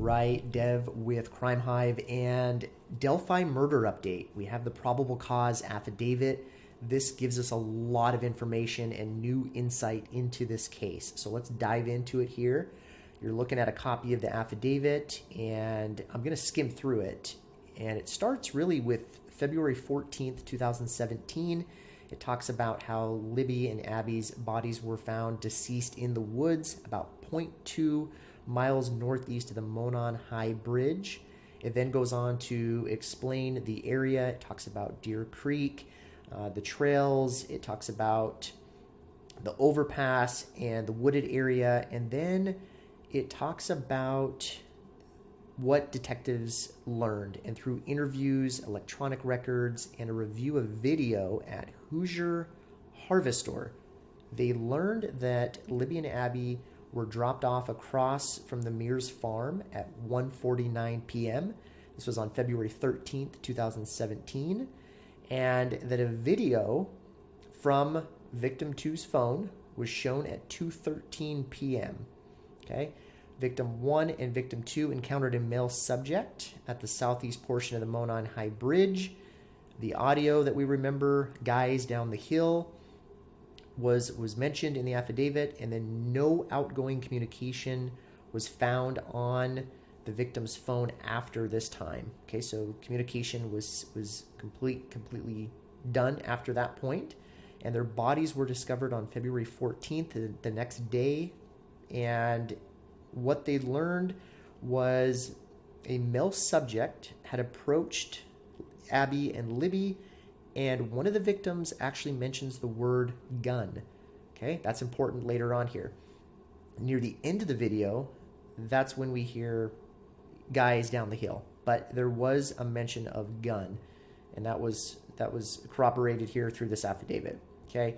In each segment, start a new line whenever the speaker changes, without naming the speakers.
right, Dev with Crime Hive and Delphi murder update. We have the probable cause affidavit. This gives us a lot of information and new insight into this case. So let's dive into it here. You're looking at a copy of the affidavit, and I'm going to skim through it. And it starts really with February 14th, 2017. It talks about how Libby and Abby's bodies were found deceased in the woods about 0.2 miles northeast of the Monon High Bridge. It then goes on to explain the area. It talks about Deer Creek, the trails. It talks about the overpass and the wooded area. And then it talks about what detectives learned. And through interviews, electronic records, and a review of video at Hoosier Harvest Store, they learned that Libby and Abby were dropped off across from the Mears farm at 1:49 p.m. This was on February 13th, 2017. And that a video from victim 2's phone was shown at 2:13 p.m. Okay. Victim 1 and victim 2 encountered a male subject at the southeast portion of the Monon High Bridge. The audio that we remember, guys down the hill, was mentioned in the affidavit, and then no outgoing communication was found on the victim's phone after this time. Okay, so communication was completely done after that point, and their bodies were discovered on February 14th, the next day. And what they learned was a male subject had approached Abby and Libby, and one of the victims actually mentions the word gun. Okay, that's important later on here. Near the end of the video, that's when we hear guys down the hill. But there was a mention of gun, and that was corroborated here through this affidavit. Okay,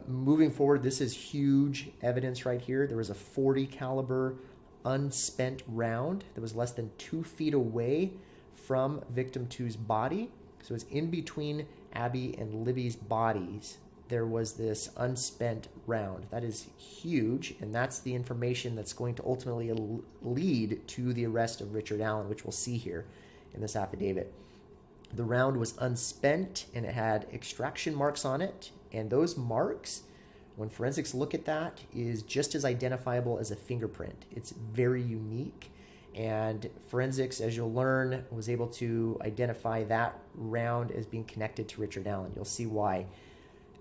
moving forward, this is huge evidence right here. There was a .40 caliber unspent round that was less than 2 feet away from victim 2's body. So it's in between Abby and Libby's bodies. There was this unspent round. That is huge, and that's the information that's going to ultimately lead to the arrest of Richard Allen, which we'll see here in this affidavit. The round was unspent, and it had extraction marks on it, and those marks, when forensics look at that, is just as identifiable as a fingerprint. It's very unique. And forensics, as you'll learn, was able to identify that round as being connected to Richard Allen. You'll see why.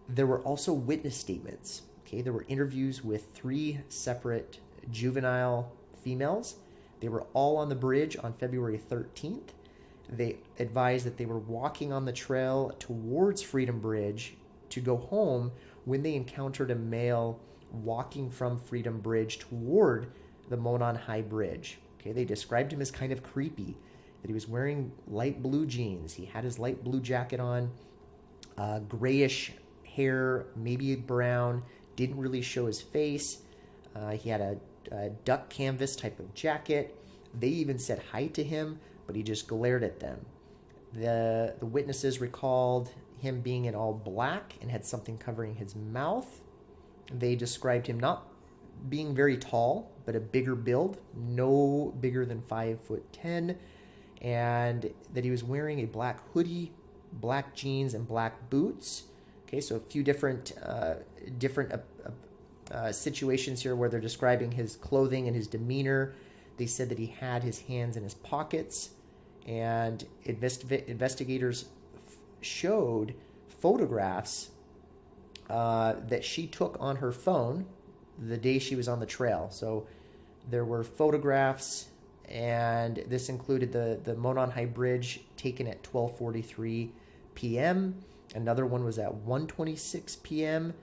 There were also witness statements. Okay, there were interviews with 3 separate juvenile females. They were all on the bridge on February 13th. They advised that they were walking on the trail towards Freedom Bridge to go home when they encountered a male walking from Freedom Bridge toward the Monon High Bridge. Okay, they described him as kind of creepy, that he was wearing light blue jeans. He had his light blue jacket on, grayish hair, maybe brown, didn't really show his face. He had a duck canvas type of jacket. They even said hi to him, but he just glared at them. The witnesses recalled him being in all black and had something covering his mouth. They described him not being very tall, but a bigger build, no bigger than 5'10", and that he was wearing a black hoodie, black jeans, and black boots. Okay, so a few different situations here where they're describing his clothing and his demeanor. They said that he had his hands in his pockets, and investigators showed photographs that she took on her phone the day she was on the trail. So there were photographs, and this included the Monon High Bridge taken at 12:43 p.m. Another one was at 1:26 p.m.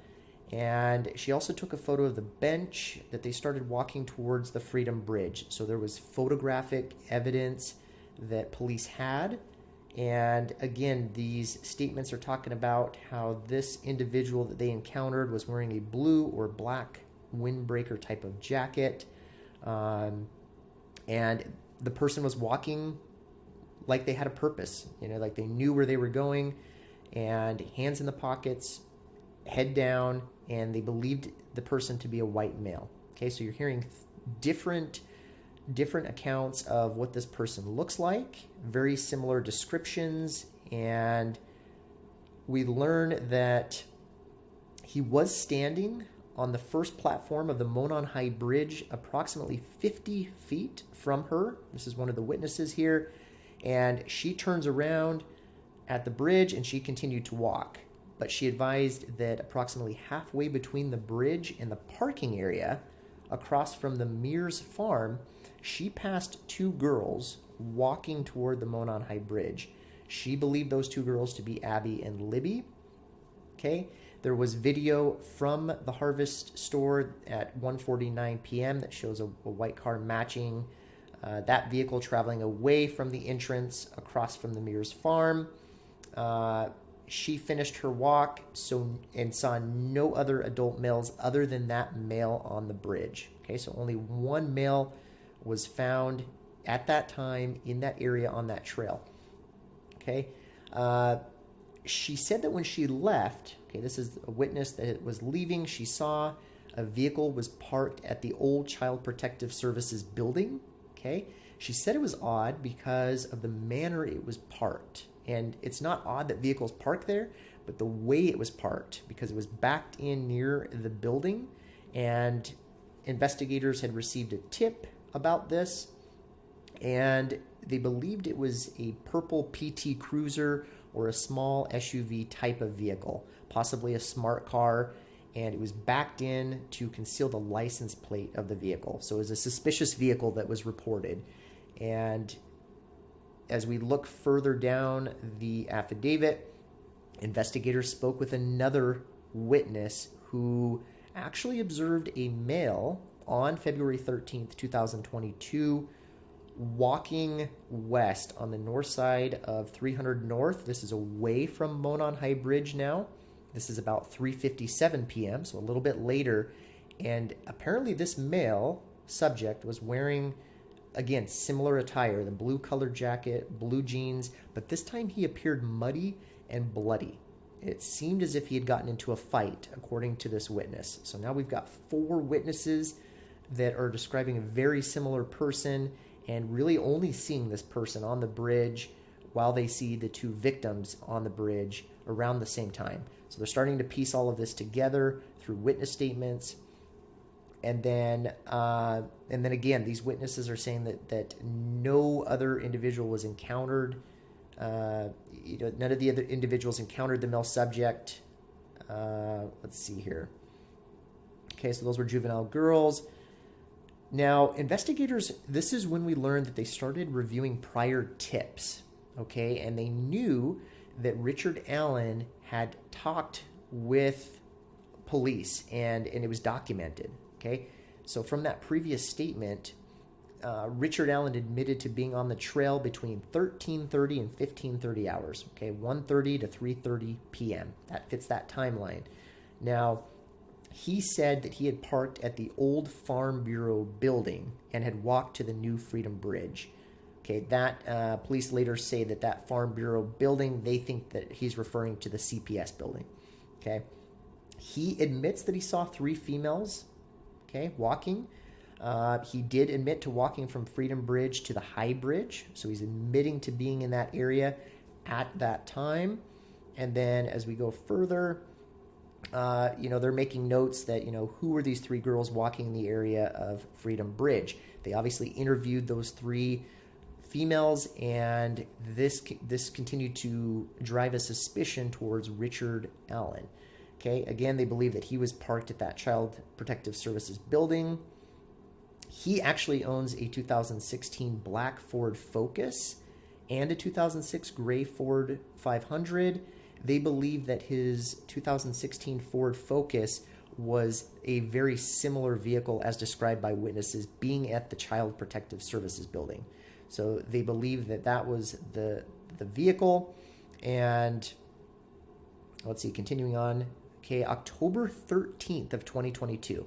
And she also took a photo of the bench that they started walking towards the Freedom Bridge. So there was photographic evidence that police had. And again, these statements are talking about how this individual that they encountered was wearing a blue or black windbreaker type of jacket. And the person was walking like they had a purpose, like they knew where they were going, and hands in the pockets, head down, and they believed the person to be a white male. Okay, so you're hearing different different accounts of what this person looks like, very similar descriptions, and we learn that he was standing on the first platform of the Monon High Bridge, approximately 50 feet from her. This is one of the witnesses here. And she turns around at the bridge and she continued to walk. But she advised that approximately halfway between the bridge and the parking area across from the Mears farm, she passed two girls walking toward the Monon High Bridge. She believed those two girls to be Abby and Libby. Okay. There was video from the Harvest store at 1:49 p.m. that shows a white car matching that vehicle traveling away from the entrance across from the Mears farm. She finished her walk and saw no other adult males other than that male on the bridge. Okay, so only one male was found at that time in that area on that trail. Okay. She said that when she left, okay, this is a witness that was leaving, she saw a vehicle was parked at the old Child Protective Services building. Okay. She said it was odd because of the manner it was parked. And it's not odd that vehicles park there, but the way it was parked, because it was backed in near the building, and investigators had received a tip about this, and they believed it was a purple PT Cruiser or a small SUV type of vehicle, possibly a smart car, and it was backed in to conceal the license plate of the vehicle. So it was a suspicious vehicle that was reported. And as we look further down the affidavit, investigators spoke with another witness who actually observed a male on February 13th, 2022, walking west on the north side of 300 North. This is away from Monon High Bridge now. This is about 3:57 p.m., so a little bit later. And apparently this male subject was wearing, again, similar attire, the blue colored jacket, blue jeans, but this time he appeared muddy and bloody. It seemed as if he had gotten into a fight, according to this witness. So now we've got four witnesses that are describing a very similar person and really only seeing this person on the bridge while they see the two victims on the bridge around the same time. So they're starting to piece all of this together through witness statements. And then again, these witnesses are saying that no other individual was encountered. None of the other individuals encountered the male subject. Let's see here. Okay, so those were juvenile girls. Now, investigators, this is when we learned that they started reviewing prior tips, okay? And they knew that Richard Allen had talked with police, and it was documented, okay? So from that previous statement, Richard Allen admitted to being on the trail between 13:30 and 15:30 hours, okay? 1:30 to 3:30 p.m. That fits that timeline. Now, he said that he had parked at the old Farm Bureau building and had walked to the new Freedom Bridge. Okay, that police later say that Farm Bureau building, they think that he's referring to the CPS building. Okay, he admits that he saw three females, okay, walking. He did admit to walking from Freedom Bridge to the High Bridge, so he's admitting to being in that area at that time. And then as we go further, they're making notes that, who were these three girls walking in the area of Freedom Bridge? They obviously interviewed those three females, and this continued to drive a suspicion towards Richard Allen. Okay, again, they believe that he was parked at that Child Protective Services building. He actually owns a 2016 black Ford Focus and a 2006 gray Ford 500. They believe that his 2016 Ford Focus was a very similar vehicle as described by witnesses being at the Child Protective Services building. So they believe that was the vehicle. And let's see, continuing on. Okay, October 13th of 2022,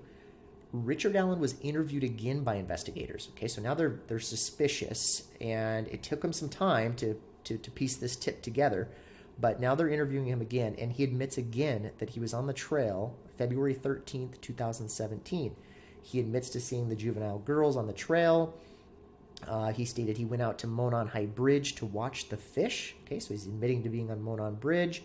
Richard Allen was interviewed again by investigators. Okay, so now they're suspicious, and it took them some time to piece this tip together. But now they're interviewing him again, and he admits again that he was on the trail February 13th, 2017. He admits to seeing the juvenile girls on the trail, He stated he went out to Monon High Bridge to watch the fish. Okay, so he's admitting to being on Monon Bridge.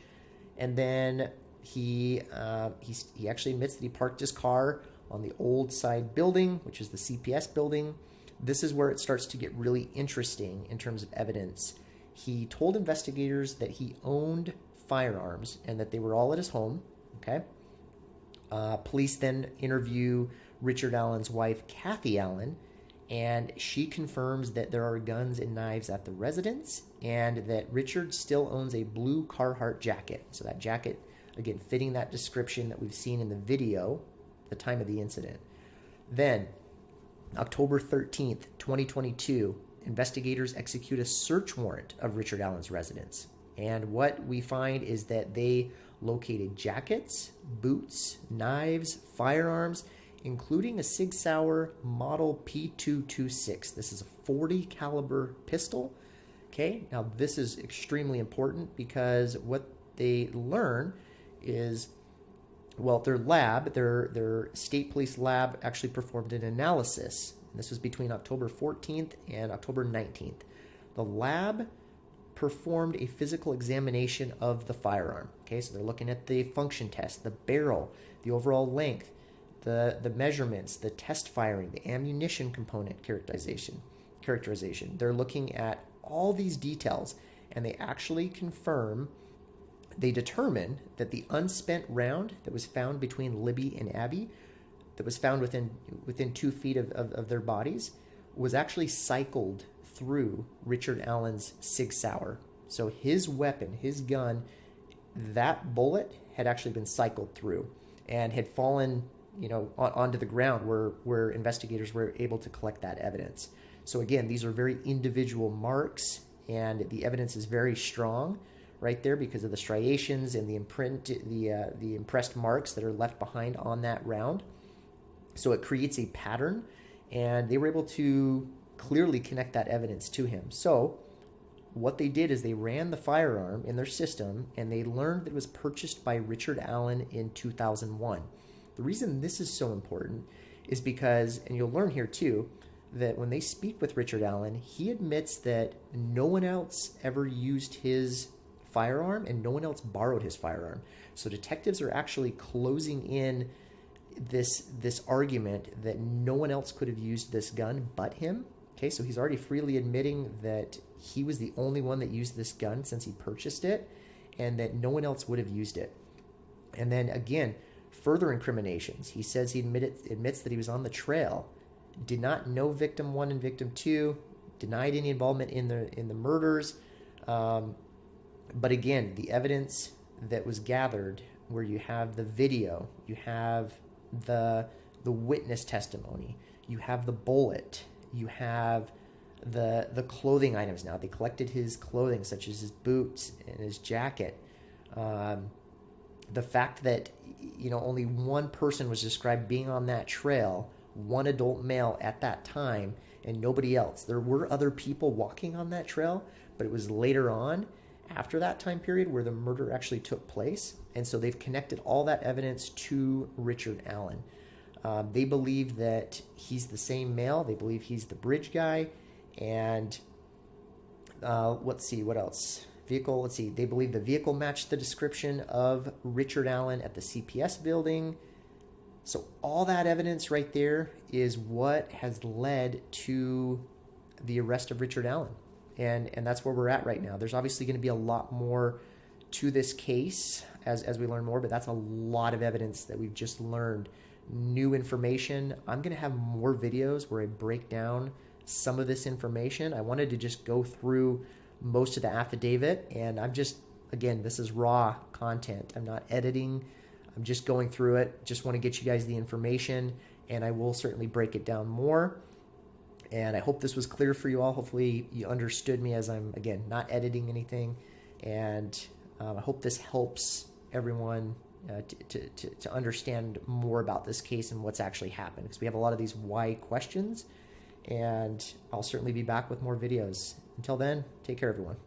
And then he actually admits that he parked his car on the old side building, which is the CPS building. This is where it starts to get really interesting in terms of evidence. He told investigators that he owned firearms and that they were all at his home. Okay. Police then interview Richard Allen's wife, Kathy Allen, and she confirms that there are guns and knives at the residence and that Richard still owns a blue Carhartt jacket. So that jacket, again, fitting that description that we've seen in the video, the time of the incident. Then, October 13th, 2022, investigators execute a search warrant of Richard Allen's residence. And what we find is that they located jackets, boots, knives, firearms, including a Sig Sauer Model P226. This is a .40 caliber pistol. Okay, now this is extremely important because what they learn is, well, their state police lab actually performed an analysis. This was between October 14th and October 19th. The lab performed a physical examination of the firearm. Okay, so they're looking at the function test, the barrel, the overall length, the measurements, the test firing, the ammunition component characterization. They're looking at all these details, and they actually determine that the unspent round that was found between Libby and Abby, that was found within 2 feet of their bodies, was actually cycled through Richard Allen's Sig Sauer. So his weapon, his gun, that bullet had actually been cycled through and had fallen, onto the ground where investigators were able to collect that evidence. So again, these are very individual marks, and the evidence is very strong right there because of the striations and the impressed marks that are left behind on that round. So it creates a pattern, and they were able to clearly connect that evidence to him. So what they did is they ran the firearm in their system, and they learned that it was purchased by Richard Allen in 2001. The reason this is so important is because, and you'll learn here too, that when they speak with Richard Allen, he admits that no one else ever used his firearm and no one else borrowed his firearm. So detectives are actually closing in this argument that no one else could have used this gun but him. Okay, so he's already freely admitting that he was the only one that used this gun since he purchased it, and that no one else would have used it. And then again, further incriminations. He says he admits that he was on the trail, did not know victim 1 and victim 2, denied any involvement in the murders. But again, the evidence that was gathered, where you have the video, you have the witness testimony, you have the bullet, you have the clothing items. Now they collected his clothing, such as his boots and his jacket. The fact that only one person was described being on that trail, one adult male at that time, and nobody else. There were other people walking on that trail, but it was later on, after that time period, where the murder actually took place. And so they've connected all that evidence to Richard Allen. They believe that he's the same male. They believe he's the bridge guy. And let's see, what else? Vehicle, let's see. They believe the vehicle matched the description of Richard Allen at the CPS building. So all that evidence right there is what has led to the arrest of Richard Allen. And that's where we're at right now. There's obviously going to be a lot more to this case as we learn more, but that's a lot of evidence that we've just learned. New information. I'm going to have more videos where I break down some of this information. I wanted to just go through most of the affidavit, and again, this is raw content. I'm not editing. I'm just going through it. Just want to get you guys the information, and I will certainly break it down more. And I hope this was clear for you all. Hopefully you understood me as I'm, again, not editing anything. And I hope this helps everyone to understand more about this case and what's actually happened. Because we have a lot of these why questions. And I'll certainly be back with more videos. Until then, take care, everyone.